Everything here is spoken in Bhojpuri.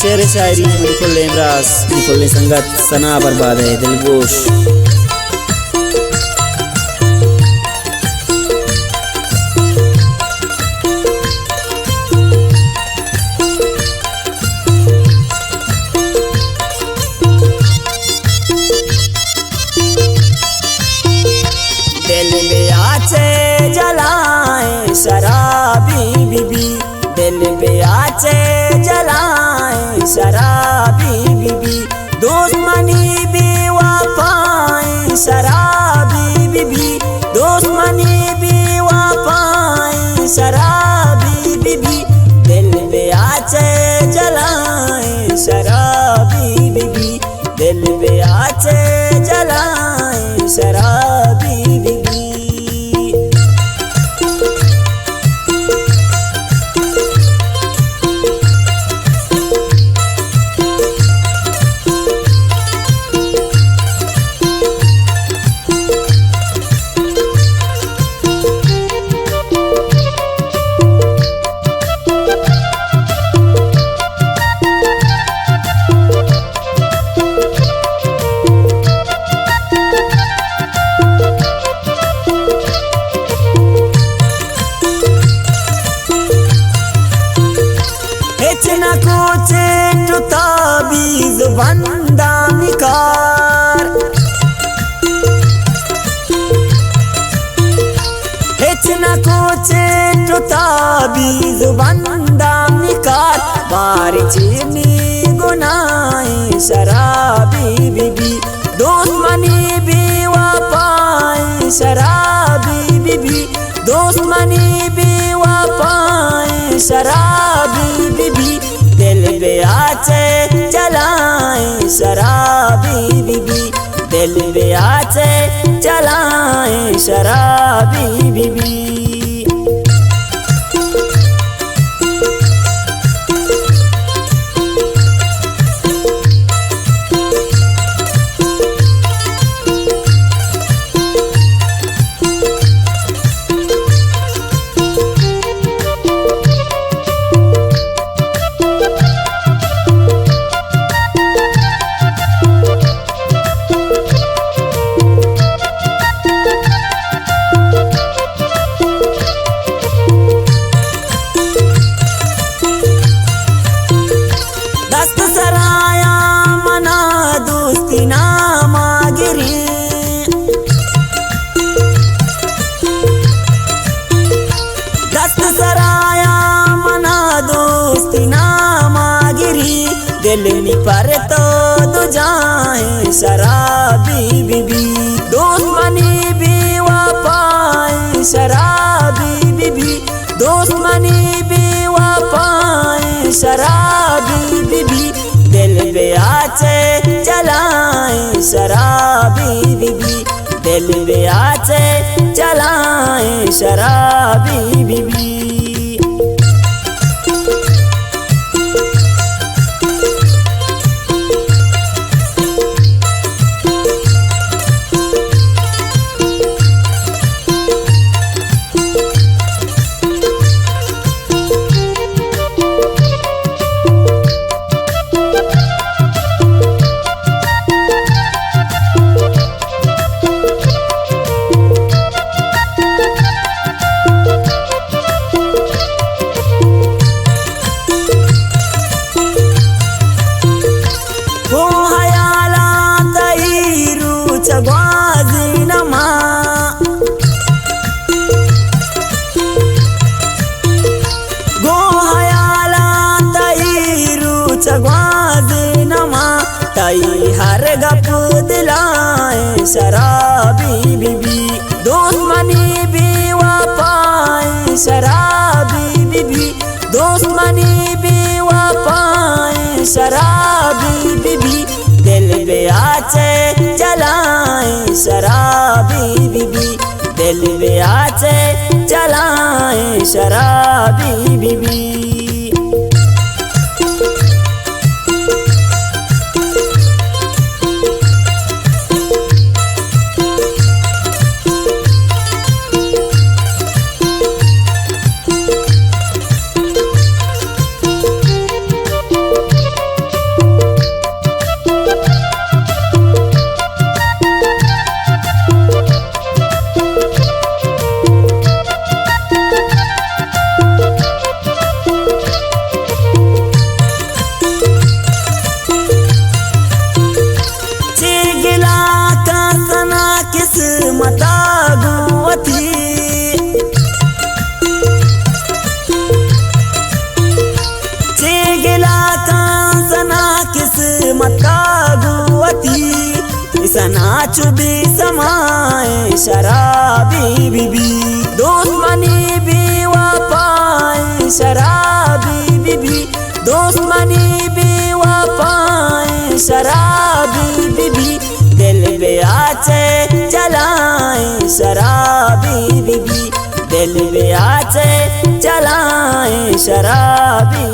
शेर शायरी बिल्कुल इमरास बिल्कुल संगत सना बर्बाद है दिलगोश। दिल में आचे जलाए शराबी बीबी, दिल में आचे जलाए शराबी बीबी, दुश्मनी बेवफाई शराबी बीबी, दुश्मनी बेवफाई शराबी बीबी, दिल में आचे जलाए शराबी बीबी, दिल में आचे जलाए शराबी बीबी। हेचना कोचे ताबीज बंदा निकार, हेचना कोचे ताबीज बंदा निकार, बारिचनी गुनाई शराबी बीबी, दुश्मनी बेवफाई शराबी बीबी, दुश्मनी बेवफाई शराबी बीबी, दिल में आचे जलाए शराबी बीबी, दिल में आचे जलाए शराबी बीबी। दस्त सराया मना दोस्ती ना मागिरी, दस्त सराया मना दोस्ती ना मागिरी, दिल नी पर तो दो जाए शराबी बीबी, दुश्मनी बेवफाई शराबी बीबी, दुश्मनी बेवफाई शराबी बीबी, दिल में आचे जलाए शराबी बीबी, दिल में आचे जलाए शराबी बीबी। ग्वाज़ीनमा गो हयाला तई रुच ग्वाज़ीनमा, तई हर गप दिलाए शराबी बीबी, दुश्मनी बेवफाई शराबी बीबी, दुश्मनी बेवफाई शराबी बीबी, दिल में आचे जलाए शराबी बीबी, दिल में आचे जलाए शराबी बीबी। नाच भी समाए शराबी बीबी दुश्मनी भी वफाए शराबी बीबी दुश्मनी भी वफाए शराबी बीबी दिल बेआचे जलाए शराबी बीबी दिल बेआचे जलाए शराबी